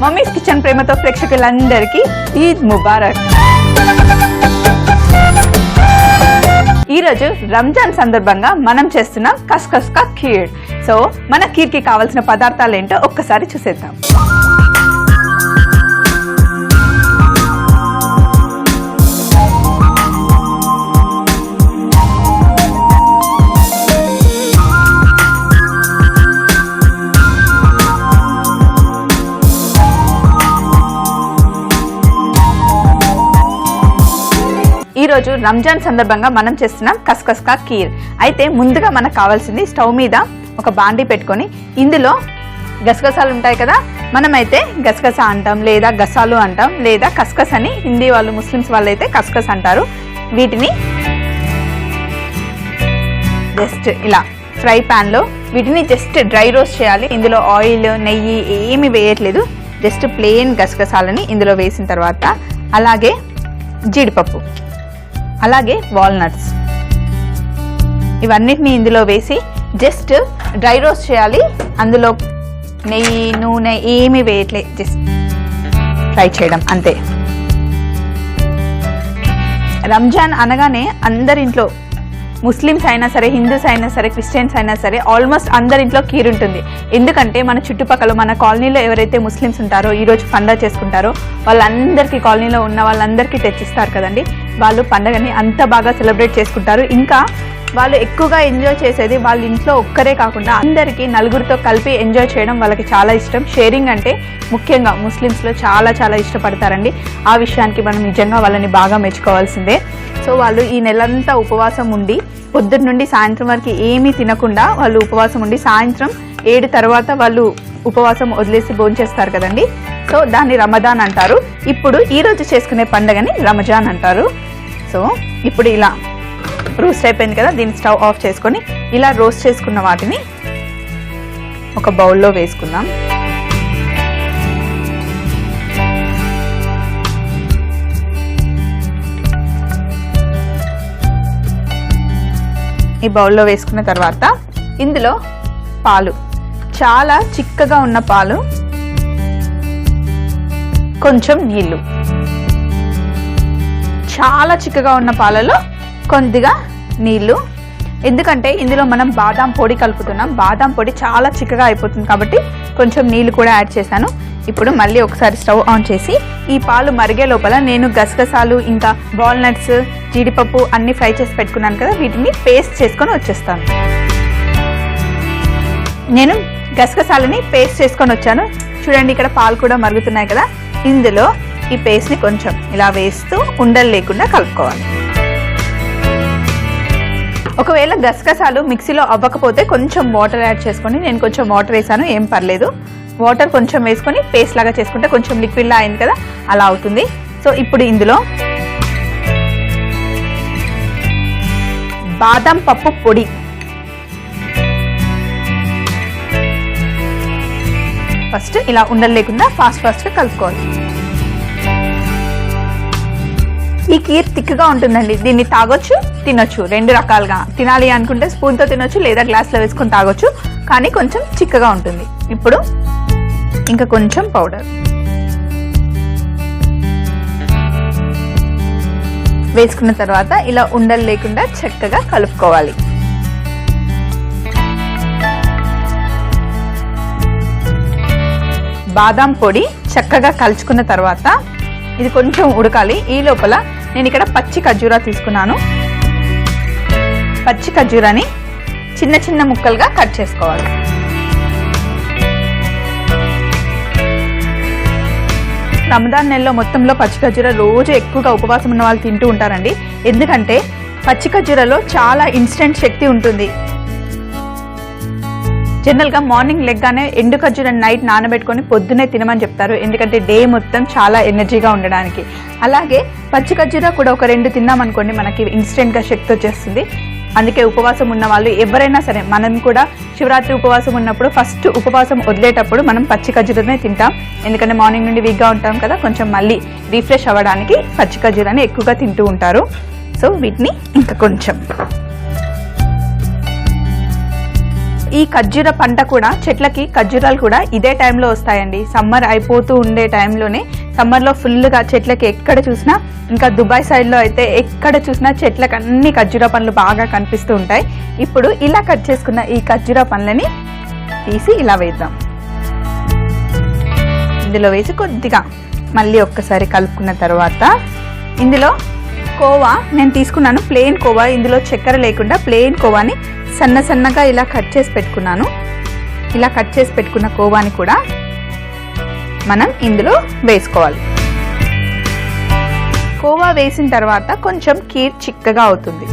Mummies kitchen ప్రేమతో ప్రేక్షకులందరికీ ఈద్ ముబారక్. ఈరోజు రంజాన్ సందర్భంగా మనం చేస్తున్న కస్కస్ కా ఖీర్. సో మన ఖీర్ కి కావాల్సిన పదార్థాలు ఏంటో ఒక్కసారి చూసేద్దాం. ఈరోజు రంజాన్ సందర్భంగా మనం చేస్తున్నాం కస్కస్ కా ఖీర్. అయితే ముందుగా మనకు కావాల్సింది స్టవ్ మీద ఒక బాండీ పెట్టుకొని ఇందులో గసగసాలు ఉంటాయి కదా, మనమైతే గసగసా అంటాం లేదా గసాలు అంటాం లేదా కస్కస్ అని హిందీ వాళ్ళు ముస్లిమ్స్ వాళ్ళు అయితే కస్కస్ అంటారు. వీటిని జస్ట్ ఇలా ఫ్రై ప్యాన్ లో వీటిని జస్ట్ డ్రై రోస్ట్ చేయాలి. ఇందులో ఆయిల్ నెయ్యి ఏమి వేయట్లేదు, జస్ట్ ప్లెయిన్ గసగసాలని ఇందులో వేసిన తర్వాత అలాగే జీడిపప్పు అలాగే వాల్నట్స్ ఇవన్నిటిని ఇందులో వేసి జస్ట్ డ్రై రోస్ట్ చేయాలి. అందులో నెయ్యి నూనె ఏమి వేయట్లే, జస్ట్ ఫ్రై చేయడం అంతే. రంజాన్ అనగానే అందరింట్లో ముస్లిమ్స్ అయినా సరే, హిందూస్ అయినా సరే, క్రిస్టియన్స్ అయినా సరే ఆల్మోస్ట్ అందరింట్లో ఖీర్ ఉంటుంది. ఎందుకంటే మన చుట్టుపక్కల మన కాలనీలో ఎవరైతే ముస్లిమ్స్ ఉంటారో ఈరోజు పండగ చేసుకుంటారో వాళ్ళందరికీ, కాలనీలో ఉన్న వాళ్ళందరికీ తెచ్చిస్తారు కదండి. వాళ్ళు పండగని అంత బాగా సెలబ్రేట్ చేసుకుంటారు. ఇంకా వాళ్ళు ఎక్కువగా ఎంజాయ్ చేసేది వాళ్ళ ఇంట్లో ఒక్కరే కాకుండా అందరికీ నలుగురితో కలిపి ఎంజాయ్ చేయడం వాళ్ళకి చాలా ఇష్టం. షేరింగ్ అంటే ముఖ్యంగా ముస్లిమ్స్లో చాలా చాలా ఇష్టపడతారండి. ఆ విషయానికి మనం నిజంగా వాళ్ళని బాగా మెచ్చుకోవాల్సిందే. సో వాళ్ళు ఈ నెలంతా ఉపవాసం ఉండి పొద్దున్న నుండి సాయంత్రం వరకు ఏమీ తినకుండా వాళ్ళు ఉపవాసం ఉండి సాయంత్రం 7 తర్వాత వాళ్ళు ఉపవాసం వదిలేసి భోంచేస్తారు కదండి. సో దాన్ని రమదాన్ అంటారు. ఇప్పుడు ఈరోజు చేసుకునే పండుగని రంజాన్ అంటారు. సో ఇప్పుడు ఇలా రోస్ట్ అయిపోయింది కదా, దీన్ని స్టవ్ ఆఫ్ చేసుకొని ఇలా రోస్ట్ చేసుకున్న వాటిని ఒక బౌల్లో వేసుకుందాం. ఈ బౌల్లో వేసుకున్న తర్వాత ఇందులో పాలు, చాలా చిక్కగా ఉన్న పాలు, కొంచెం నీళ్ళు, చాలా చిక్కగా ఉన్న పాలలో కొద్దిగా నీళ్ళు. ఎందుకంటే ఇందులో మనం బాదాం పొడి కలుపుతున్నాం, బాదాం పొడి చాలా చిక్కగా అయిపోతుంది కాబట్టి కొంచెం నీళ్ళు కూడా యాడ్ చేశాను. ఇప్పుడు మళ్ళీ ఒకసారి స్టవ్ ఆన్ చేసి ఈ పాలు మరిగే లోపల నేను గసగసాలు ఇంకా వాల్నట్స్ జీడిపప్పు అన్ని ఫ్రై చేసి పెట్టుకున్నాను కదా, వీటిని పేస్ట్ చేసుకొని వచ్చేస్తాను. నేను గసగసాలని పేస్ట్ చేసుకొని వచ్చాను. చూడండి ఇక్కడ పాలు కూడా మరుగుతున్నాయి కదా, ఇందులో ఈ పేస్ట్ని కొంచెం ఇలా వేస్తూ ఉండలు లేకుండా కలుపుకోవాలి. ఒకవేళ గసగసాలు మిక్సీలో అవ్వకపోతే కొంచెం వాటర్ యాడ్ చేసుకొని, నేను కొంచెం వాటర్ వేసాను, ఏం పర్లేదు. వాటర్ కొంచెం వేసుకొని పేస్ట్ లాగా చేసుకుంటే కొంచెం లిక్విడ్లా అయింది కదా, అలా అవుతుంది. సో ఇప్పుడు ఇందులో బాదం పప్పు పొడి, ఫస్ట్ ఇలా ఉండలు లేకుండా ఫాస్ట్గా కలుపుకోవాలి. ఈ ఖీర్ థిక్గా ఉంటుందండి, దీన్ని తాగొచ్చు తినొచ్చు, 2 రకాలుగా. తినాలి అనుకుంటే స్పూన్తో తినొచ్చు లేదా గ్లాస్లో వేసుకొని తాగొచ్చు, కానీ కొంచెం చిక్కగా ఉంటుంది. ఇప్పుడు ఇంకా కొంచెం పౌడర్ వేసుకున్న తర్వాత ఇలా ఉండలు లేకుండా చక్కగా కలుపుకోవాలి. బాదాం పొడి చక్కగా కలుచుకున్న తర్వాత ఇది కొంచెం ఉడకాలి. ఈ లోపల నేను ఇక్కడ పచ్చి ఖర్జూరా తీసుకున్నాను. పచ్చి ఖర్జూరాని చిన్న చిన్న ముక్కలుగా కట్ చేసుకోవాలి. రమదాన్ నెలలో మొత్తంలో పచ్చి ఖర్జూర రోజు ఎక్కువగా ఉపవాసం ఉన్న వాళ్ళు తింటూ ఉంటారండి. ఎందుకంటే పచ్చి ఖర్జూరలో చాలా ఇన్స్టెంట్ శక్తి ఉంటుంది. జనరల్గా మార్నింగ్ లెగ్గానే ఎండు ఖర్జూరం నైట్ నానబెట్టుకొని పొద్దునే తినమని చెప్తారు, ఎందుకంటే డే మొత్తం చాలా ఎనర్జీగా ఉండడానికి. అలాగే పచ్చి ఖర్జూర కూడా ఒక 2 తిన్నామనుకోండి మనకి ఇన్స్టెంట్గా శక్తి వచ్చేస్తుంది. అందుకే ఉపవాసం ఉన్న వాళ్ళు ఎవరైనా సరే, మనం కూడా శివరాత్రి ఉపవాసం ఉన్నప్పుడు ఫస్ట్ ఉపవాసం వదిలేటప్పుడు మనం పచ్చి ఖర్జూరనే తింటాం. ఎందుకంటే మార్నింగ్ నుండి వీక్గా ఉంటాం కదా, కొంచెం మళ్ళీ రిఫ్రెష్ అవ్వడానికి పచ్చి ఖర్జూరాన్ని ఎక్కువగా తింటూ ఉంటారు. సో వీటిని ఇంకా కొంచెం ఈ ఖర్జూర పంట కూడా చెట్లకి ఖర్జూరాలు కూడా ఇదే టైంలో వస్తాయండి. సమ్మర్ అయిపోతూ ఉండే టైంలోనే, సమ్మర్లో ఫుల్గా చెట్లకి ఎక్కడ చూసినా, ఇంకా దుబాయ్ సైడ్లో అయితే ఎక్కడ చూసినా చెట్లకు అన్ని ఖర్జూర పండ్లు బాగా కనిపిస్తూ ఉంటాయి. ఇప్పుడు ఇలా కట్ చేసుకున్న ఈ ఖర్జూర పండ్లని తీసి ఇలా వేద్దాం. ఇందులో వేసి కొద్దిగా మళ్ళీ ఒక్కసారి కలుపుకున్న తర్వాత ఇందులో కోవా నేను తీసుకున్నాను, ప్లెయిన్ కోవా, ఇందులో చక్కెర లేకుండా ప్లెయిన్ కోవాని సన్న సన్నగా ఇలా కట్ చేసి పెట్టుకున్నాను. ఇలా కట్ చేసి పెట్టుకున్న కోవాని కూడా మనం ఇందులో వేసుకోవాలి. కోవా వేసిన తర్వాత కొంచెం కీర్ చిక్కగా అవుతుంది.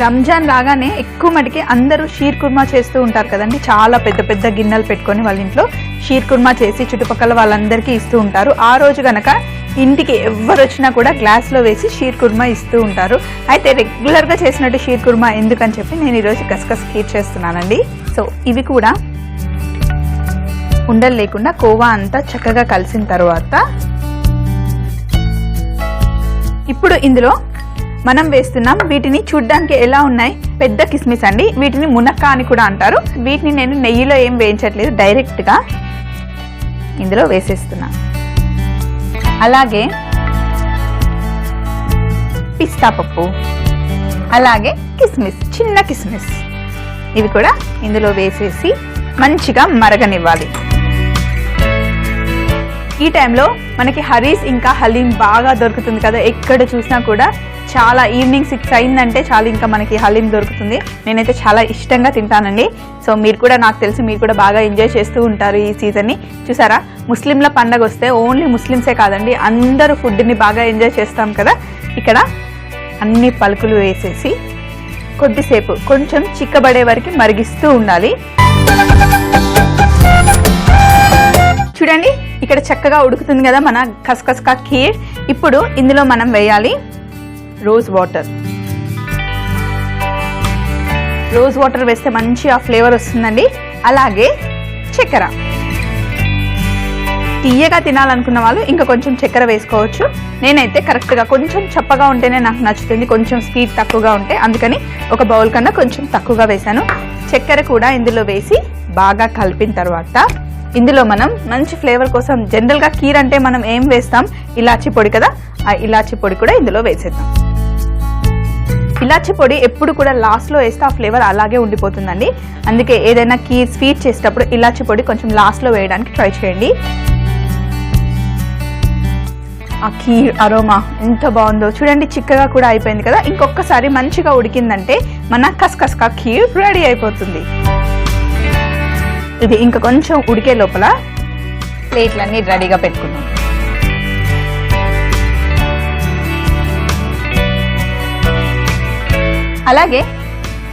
రంజాన్ రాగానే ఎక్కువ మటుకి అందరూ షీర్ కుర్మా చేస్తూ ఉంటారు కదండి. చాలా పెద్ద పెద్ద గిన్నెలు పెట్టుకొని వాళ్ళ ఇంట్లో షీర్ కుర్మా చేసి చుట్టుపక్కల వాళ్ళందరికీ ఇస్తూ ఉంటారు. ఆ రోజు గనక ఇంటికి ఎవరు వచ్చినా కూడా గ్లాస్లో వేసి షీర్ కుర్మా ఇస్తూ ఉంటారు. అయితే రెగ్యులర్గా చేసినట్టు షీర్ కుర్మా ఎందుకని చెప్పి నేను ఈరోజు గసగస్ ఖీర్ చేస్తున్నానండి. సో ఇవి కూడా ఉండలు లేకుండా కోవా అంతా చక్కగా కలిసిన తర్వాత ఇప్పుడు ఇందులో మనం వేస్తున్నాం. వీటిని చూడ్డానికి ఎలా ఉన్నాయి, పెద్ద కిస్మిస్ అండి. వీటిని మునక్కా అని కూడా అంటారు. వీటిని నేను నెయ్యిలో ఏం వేయించట్లేదు, డైరెక్ట్గా ఇందులో వేసేస్తున్నా. అలాగే పిస్తా పప్పు, అలాగే కిస్మిస్, చిన్న కిస్మిస్, ఇవి కూడా ఇందులో వేసేసి మంచిగా మరగనివ్వాలి. ఈ టైంలో మనకి హరీస్ ఇంకా హలీం బాగా దొరుకుతుంది కదా. ఎక్కడ చూసినా కూడా చాలా ఈవినింగ్ 6 అయిందంటే చాలా ఇంకా మనకి హలీం దొరుకుతుంది. నేనైతే చాలా ఇష్టంగా తింటానండి. సో మీరు కూడా, నాకు తెలిసి మీరు కూడా బాగా ఎంజాయ్ చేస్తూ ఉంటారు ఈ సీజన్ని. చూసారా, ముస్లింల పండగ వస్తే ఓన్లీ ముస్లిమ్సే కాదండి, అందరూ ఫుడ్ని బాగా ఎంజాయ్ చేస్తాం కదా. ఇక్కడ అన్ని పలుకులు వేసేసి కొద్దిసేపు కొంచెం చిక్కబడే వరకు మరిగిస్తూ ఉండాలి. చూడండి, ఇక్కడ చక్కగా ఉడుకుతుంది కదా మన ఖస్ఖస్ కా ఖీర్. ఇప్పుడు ఇందులో మనం వేయాలి రోజ్ వాటర్. రోజ్ వాటర్ వేస్తే మంచి ఆ ఫ్లేవర్ వస్తుందండి. అలాగే చక్కెర, తీయగా తినాలనుకున్న వాళ్ళు ఇంకా కొంచెం చక్కెర వేసుకోవచ్చు. నేనైతే కరెక్ట్గా కొంచెం చప్పగా ఉంటేనే నాకు నచ్చుతుంది, కొంచెం స్వీట్ తక్కువగా ఉంటే, అందుకని ఒక బౌల్ కన్నా కొంచెం తక్కువగా వేసాను. చక్కెర కూడా ఇందులో వేసి బాగా కలిపిన తర్వాత ఇందులో మనం మంచి ఫ్లేవర్ కోసం, జనరల్గా కీర్ అంటే మనం ఏం వేస్తాం, ఇలాచీ పొడి కదా, ఆ ఇలాచీ పొడి కూడా ఇందులో వేసేద్దాం. ఇలాచీ పొడి ఎప్పుడు కూడా లాస్ట్లో వేస్తే ఆ ఫ్లేవర్ అలాగే ఉండిపోతుందండి. అందుకే ఏదైనా కీర్ స్వీట్ చేసేటప్పుడు ఇలాచీ పొడి కొంచెం లాస్ట్లో వేయడానికి ట్రై చేయండి. ఆ కీర్ అరోమా ఎంత బాగుందో చూడండి, చిక్కగా కూడా అయిపోయింది కదా. ఇంకొకసారి మంచిగా ఉడికిందంటే మన ఖస్ఖస్ కా ఖీర్ రెడీ అయిపోతుంది. ఇది ఇంకా కొంచెం ఉడికే లోపల ప్లేట్లన్నీ రెడీగా పెట్టుకున్నాం. అలాగే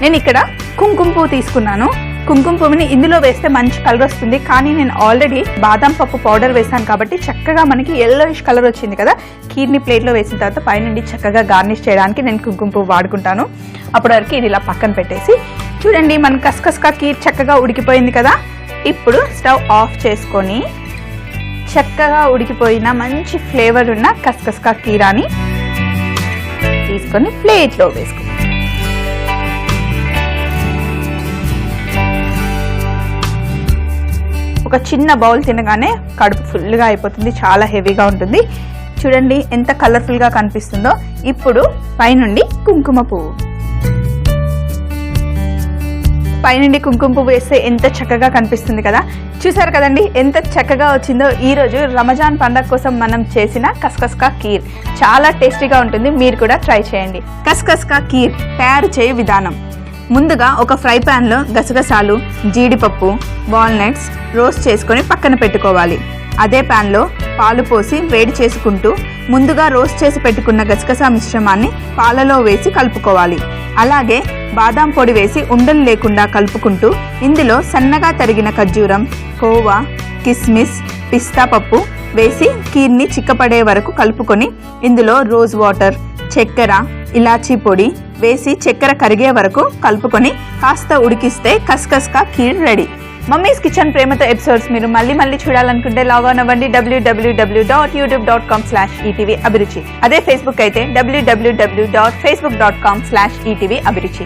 నేను ఇక్కడ కుంకుమ పువ్వు తీసుకున్నాను. కుంకుమ పువ్వుని ఇందులో వేస్తే మంచి కలర్ వస్తుంది, కానీ నేను ఆల్రెడీ బాదం పప్పు పౌడర్ వేసాను కాబట్టి చక్కగా మనకి ఎల్లోయిష్ కలర్ వచ్చింది కదా. కీర్ని ప్లేట్లో వేసిన తర్వాత పైనుండి చక్కగా గార్నిష్ చేయడానికి నేను కుంకుమ పువ్వు వాడుకుంటాను. అప్పటి వరకు ఇది ఇలా పక్కన పెట్టేసి, చూడండి మన ఖస్ఖస్ కా ఖీర్ చక్కగా ఉడికిపోయింది కదా. ఇప్పుడు స్టవ్ ఆఫ్ చేసుకొని చక్కగా ఉడికిపోయిన మంచి ఫ్లేవర్ ఉన్న ఖస్ఖస్ కా ఖీరాని తీసుకొని ప్లేట్లో వేసుకుంటాం. ఒక చిన్న బౌల్ తినగానే కడుపు ఫుల్గా అయిపోతుంది, చాలా హెవీగా ఉంటుంది. చూడండి ఎంత కలర్ఫుల్గా కనిపిస్తుందో. ఇప్పుడు పైనుండి కుంకుమ పువ్వు, పైనుండి కుంకుమ పువ్వు వేస్తే ఎంత చక్కగా కనిపిస్తుంది కదా. చూసారు కదండి ఎంత చక్కగా వచ్చిందో. ఈరోజు రమజాన్ పండగ కోసం మనం చేసిన ఖస్ఖస్ కా ఖీర్ చాలా టేస్టీగా ఉంటుంది, మీరు కూడా ట్రై చేయండి. ఖస్ఖస్ కా ఖీర్ తయారు చేయ విధానం: ముందుగా ఒక ఫ్రై ప్యాన్లో గసగసాలు, జీడిపప్పు, వాల్నట్స్ రోస్ట్ చేసుకొని పక్కన పెట్టుకోవాలి. అదే ప్యాన్లో పాలు పోసి వేడి చేసుకుంటూ ముందుగా రోస్ట్ చేసి పెట్టుకున్న గసగసా మిశ్రమాన్ని పాలలో వేసి కలుపుకోవాలి. అలాగే బాదాం పొడి వేసి ఉండలు లేకుండా కలుపుకుంటూ ఇందులో సన్నగా తరిగిన ఖర్జూరం, కోవా, కిస్మిస్, పిస్తా పప్పు వేసి కీర్ని చిక్కపడే వరకు కలుపుకొని ఇందులో రోజ్ వాటర్, చక్కెర, ఇలాచీ పొడి వేసి చక్కెర కరిగే వరకు కలుపుకొని కాస్త ఉడికిస్తే ఖస్ఖస్ కా ఖీర్ రెడీ. మమ్మీస్ కిచెన్ ప్రేమతో ఎపిసోడ్స్ మీరు మళ్ళీ చూడాలనుకుంటే లాగిన్ అవ్వండి www.youtube.com/etv అభిరుచి. అదే ఫేస్బుక్ అయితే www.facebook.com/etv అభిరుచి.